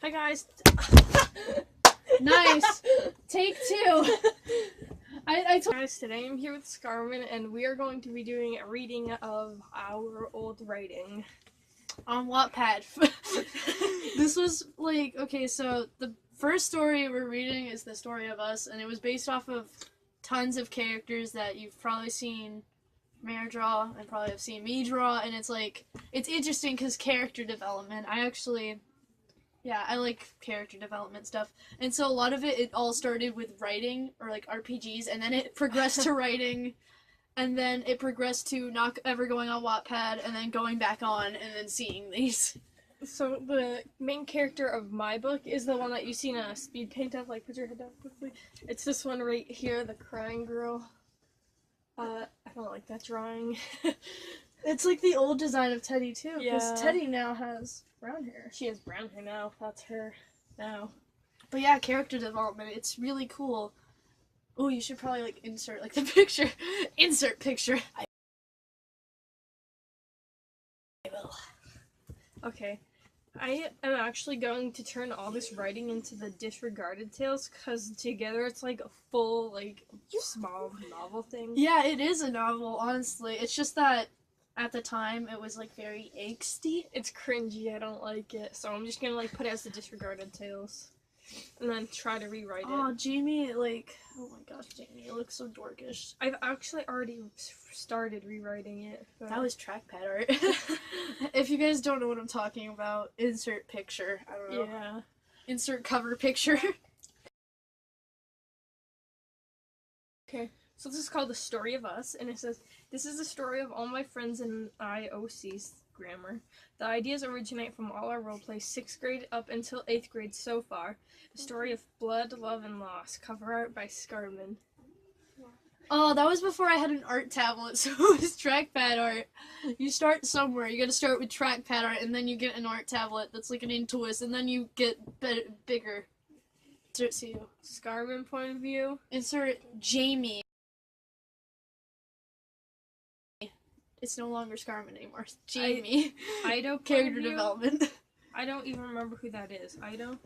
Hi guys. Nice. Take two. I told Guys, today I'm here with Scarmin, and we are going to be doing a reading of our old writing on Wattpad. This was like, okay, so the first story we're reading is the story of us, and it was based off of tons of characters that you've probably seen Mare draw and probably have seen me draw, and it's like, it's interesting because character development. I like character development stuff. And so a lot of it all started with writing, or like RPGs, and then it progressed to writing, and then it progressed to not ever going on Wattpad, and then going back on, and then seeing these. So the main character of my book is the one that you've seen a speed paint of, like put your head down quickly. It's this one right here, the crying girl. I don't like that drawing. It's like the old design of Teddy too, because Yeah. Teddy now has brown hair. She has brown hair now, that's her now. But yeah, character development, it's really cool. Oh, you should probably like insert like the picture. Insert picture. I will. Okay. I am actually going to turn all this writing into the disregarded tales, because together it's like a full, like, small novel thing. Yeah, it is a novel, honestly. It's just that at the time it was like very angsty. It's cringy, I don't like it, so I'm just gonna like put it as the disregarded tales. And then try to rewrite it. Oh, Jamie, like, oh my gosh, Jamie, it looks so dorkish. I've actually already started rewriting it. But... That was trackpad art. If you guys don't know what I'm talking about, insert picture. I don't know. Yeah. Insert cover picture. Okay, so this is called The Story of Us, and it says, "This is the story of all my friends in IOC's grammar. The ideas originate from all our roleplay, 6th grade up until 8th grade so far. The story of blood, love, and loss. Cover art by Scarmin." Oh, that was before I had an art tablet, so it was trackpad art. You start somewhere. You gotta start with trackpad art, and then you get an art tablet that's like an Intuos, and then you get bigger. Insert see you. Scarmin point of view. Insert Jamie. It's no longer Scarmin anymore. It's Jamie. Ido Character development. I don't even remember who that is. Ido?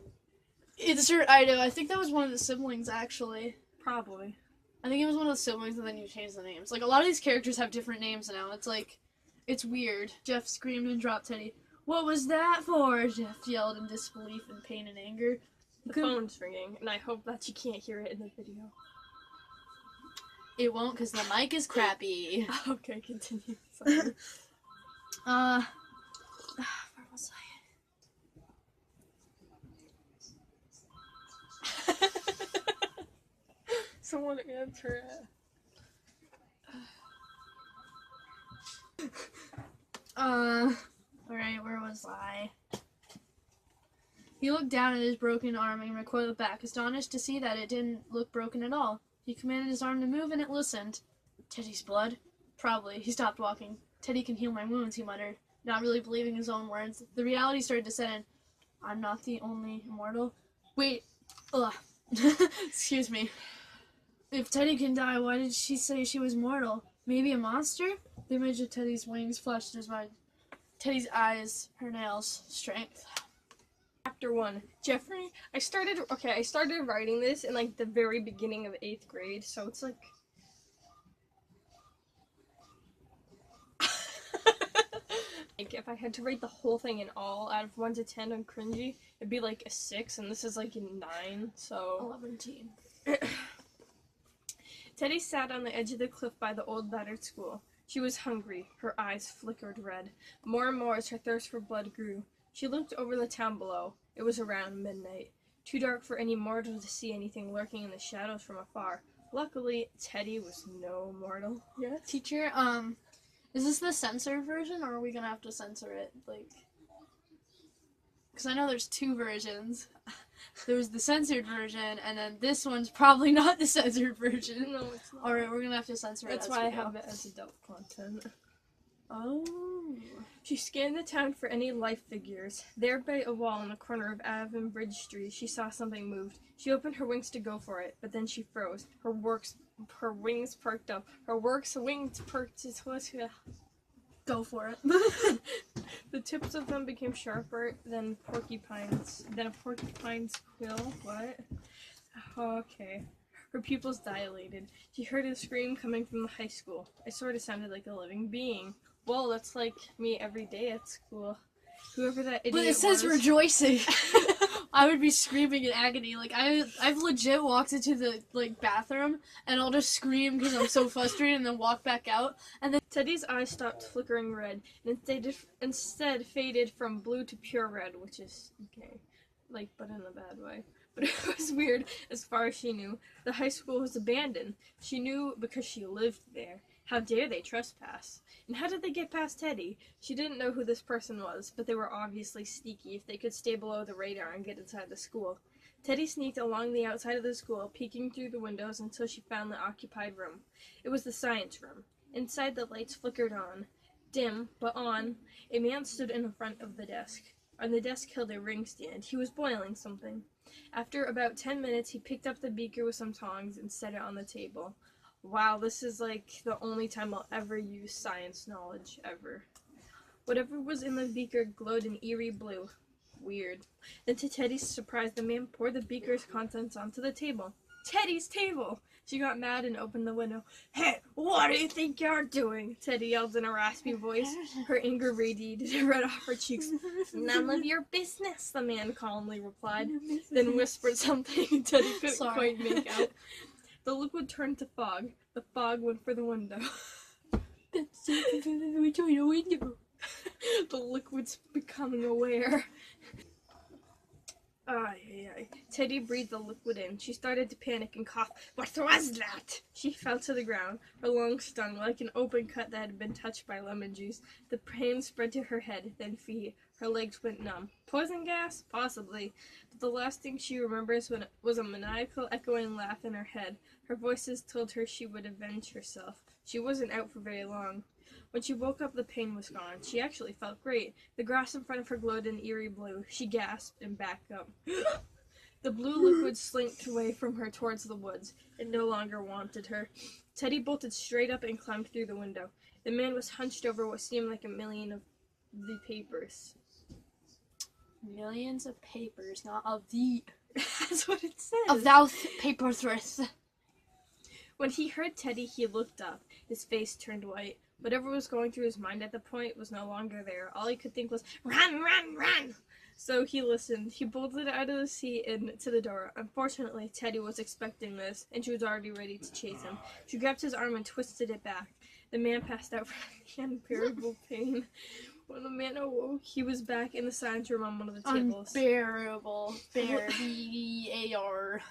Insert Ido. I think that was one of the siblings, actually. Probably. I think it was one of the siblings, and then you changed the names. Like, a lot of these characters have different names now. It's like, it's weird. Jeff screamed and dropped Teddy. "What was that for?" Jeff yelled in disbelief and pain and anger. The phone's ringing, and I hope that you can't hear it in the video. It won't, because the mic is crappy. Okay, continue. Sorry. Where was I? Someone answer it. Alright, where was I? He looked down at his broken arm and recoiled back, astonished to see that it didn't look broken at all. He commanded his arm to move, and it listened. "Teddy's blood? Probably." He stopped walking. "Teddy can heal my wounds," he muttered, not really believing his own words. The reality started to set in. "I'm not the only immortal." Wait. Ugh. Excuse me. If Teddy can die, why did she say she was mortal? Maybe a monster? The image of Teddy's wings flashed in his mind. Teddy's eyes, her nails, strength. Chapter 1. Jeffrey, I started writing this in like the very beginning of 8th grade, so it's like like if I had to rate the whole thing in all out of 1 to 10 on cringy, it'd be like a 6, and this is like a 9, so 11. Teddy sat on the edge of the cliff by the old battered school. She was hungry. Her eyes flickered red. More and more as her thirst for blood grew. She looked over the town below. It was around midnight. Too dark for any mortal to see anything lurking in the shadows from afar. Luckily, Teddy was no mortal. Yes. Teacher, is this the censored version, or are we gonna have to censor it? Like, because I know there's 2 versions. There's the censored version, and then this one's probably not the censored version. No, it's not. Alright, we're gonna have to censor it. That's why I have it as adult content. Oh. She scanned the town for any life figures. There by a wall in the corner of Avon Bridge Street, she saw something moved. She opened her wings to go for it, but then she froze. Her wings perked up. Her wings perked. Go for it. The tips of them became sharper than a porcupine's quill. What? Okay. Her pupils dilated. She heard a scream coming from the high school. It sort of sounded like a living being. Well, that's like me every day at school. Whoever that idiot was. But it says rejoicing. I would be screaming in agony. Like, I've legit walked into the, like, bathroom, and I'll just scream because I'm so frustrated and then walk back out. And then Teddy's eyes stopped flickering red, and instead faded from blue to pure red, which is okay. Like, but in a bad way. But it was weird as far as she knew. The high school was abandoned. She knew because she lived there. How dare they trespass? And how did they get past Teddy? She didn't know who this person was, but they were obviously sneaky if they could stay below the radar and get inside the school. Teddy sneaked along the outside of the school, peeking through the windows until she found the occupied room. It was the science room. Inside, the lights flickered on. Dim, but on. A man stood in front of the desk. On the desk held a ring stand. He was boiling something. After about 10 minutes, he picked up the beaker with some tongs and set it on the table. Wow, this is like the only time I'll ever use science knowledge, ever. Whatever was in the beaker glowed an eerie blue. Weird. Then to Teddy's surprise, the man poured the beaker's contents onto the table. Teddy's table! She got mad and opened the window. Hey, what do you think you're doing? Teddy yelled in a raspy voice. Her anger radiated right off her cheeks. None of your business, the man calmly replied, then whispered something Teddy couldn't quite make out. The liquid turned to fog. The fog went for the window. The liquid's becoming aware. Teddy breathed the liquid in. She started to panic and cough. What was that? She fell to the ground. Her lungs stung like an open cut that had been touched by lemon juice. The pain spread to her head, then feet. Her legs went numb. Poison gas? Possibly. But the last thing she remembers was a maniacal, echoing laugh in her head. Her voices told her she would avenge herself. She wasn't out for very long. When she woke up, the pain was gone. She actually felt great. The grass in front of her glowed an eerie blue. She gasped and backed up. The blue liquid slinked away from her towards the woods. It no longer wanted her. Teddy bolted straight up and climbed through the window. The man was hunched over what seemed like a million of the papers. Millions of papers, not of the... That's what it says. Of thou paper threats. When he heard Teddy, he looked up. His face turned white. Whatever was going through his mind at the point was no longer there. All he could think was, run, run, run! So he listened. He bolted out of the seat and to the door. Unfortunately, Teddy was expecting this, and she was already ready to chase him. She grabbed his arm and twisted it back. The man passed out from the unbearable pain. When the man awoke, he was back in the science room on one of the tables. Unbearable. B-A-R.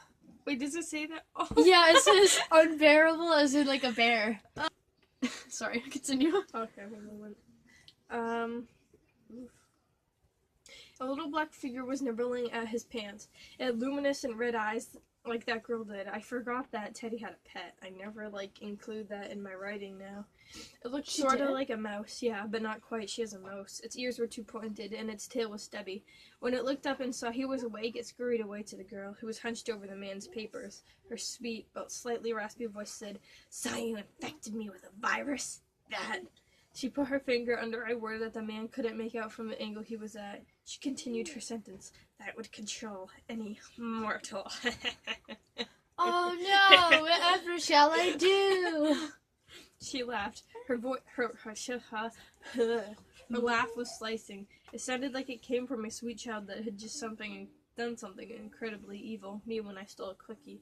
Wait, does it say that? Oh. Yeah, it says unbearable as in like a bear. Sorry, continue. Okay, one moment. A little black figure was nibbling at his pants. It had luminescent red eyes like that girl did. I forgot that Teddy had a pet. I never, include that in my writing now. It looked sort of like a mouse, yeah, but not quite. She has a mouse. Its ears were too pointed, and its tail was stubby. When it looked up and saw he was awake, it scurried away to the girl, who was hunched over the man's papers. Her sweet, but slightly raspy voice said, "Saw you infected me with a virus? That." She put her finger under a word that the man couldn't make out from the angle he was at. She continued her sentence. "That would control any mortal." Oh no, whatever shall I do? She laughed. Her laugh was slicing. It sounded like it came from a sweet child that had just done something incredibly evil. Me when I stole a cookie.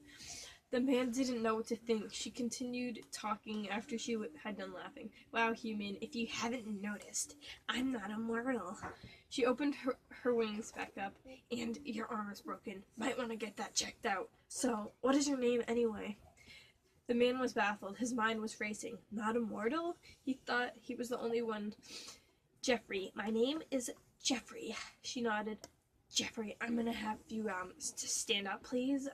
The man didn't know what to think. She continued talking after she had done laughing. "Wow, human, if you haven't noticed, I'm not immortal." She opened her wings back up. "And your arm is broken. Might want to get that checked out. So, what is your name anyway?" The man was baffled. His mind was racing. Not immortal? He thought he was the only one. "Jeffrey. My name is Jeffrey." She nodded. "Jeffrey, I'm gonna have you to stand up, please."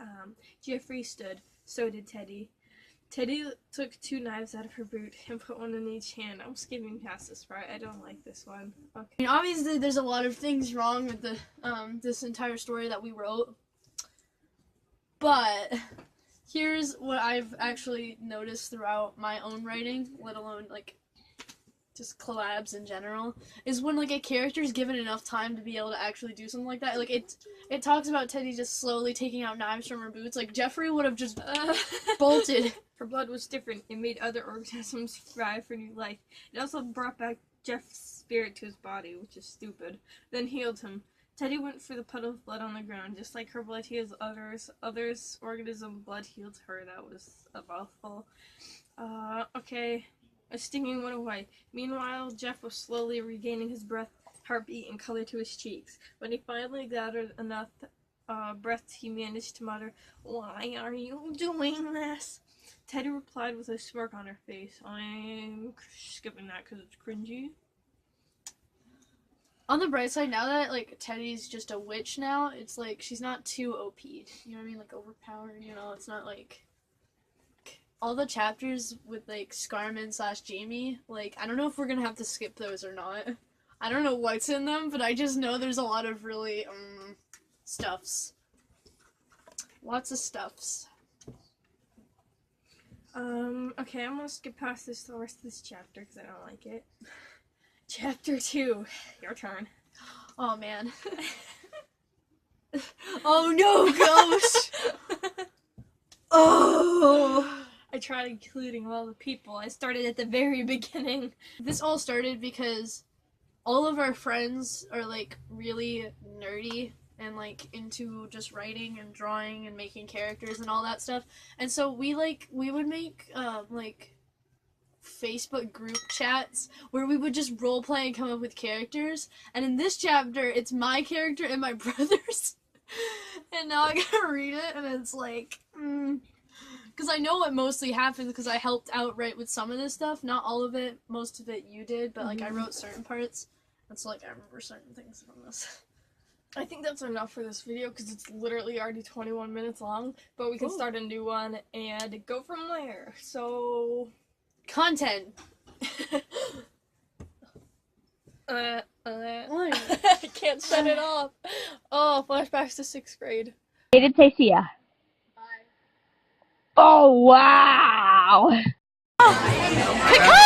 Jeffrey stood. So did Teddy. Teddy took 2 knives out of her boot and put one in each hand. I'm skipping past this part. I don't like this one. Okay. I mean, obviously, there's a lot of things wrong with the this entire story that we wrote, but here's what I've actually noticed throughout my own writing, let alone just collabs in general, is when like a character is given enough time to be able to actually do something like that. Like it talks about Teddy just slowly taking out knives from her boots. Like Jeffrey would have just bolted. Her blood was different. It made other organisms thrive for new life. It also brought back Jeff's spirit to his body, which is stupid. Then healed him. Teddy went for the puddle of blood on the ground. Just like her blood heals others' organism blood healed her. That was a mouthful. Okay. A stinging went away. Meanwhile, Jeff was slowly regaining his breath, heartbeat, and color to his cheeks. When he finally gathered enough breath, he managed to mutter, "Why are you doing this?" Teddy replied with a smirk on her face, "I'm skipping that because it's cringy." On the bright side, now that like Teddy's just a witch now, it's like she's not too OP'd. You know what I mean? Like overpowered. You know, it's not like all the chapters with like Scarmin / Jamie. Like I don't know if we're gonna have to skip those or not. I don't know what's in them, but I just know there's a lot of really stuffs. Lots of stuffs. Okay, I'm gonna skip past the rest of this chapter because I don't like it. Chapter 2, your turn. Oh man. Oh no, ghost! Oh! I tried including all the people. I started at the very beginning. This all started because all of our friends are like really nerdy and like into just writing and drawing and making characters and all that stuff. And so we would make like Facebook group chats where we would just roleplay and come up with characters. And in this chapter, it's my character and my brother's. And now I gotta read it, and it's like, because I know what mostly happens because I helped out write with some of this stuff. Not all of it, most of it you did, but like I wrote certain parts. And so like I remember certain things from this. I think that's enough for this video because it's literally already 21 minutes long, but we can start a new one and go from there. So... Content! I can't set it off. Oh, flashbacks to 6th grade. Hated Tasia. Oh, wow! Pick up!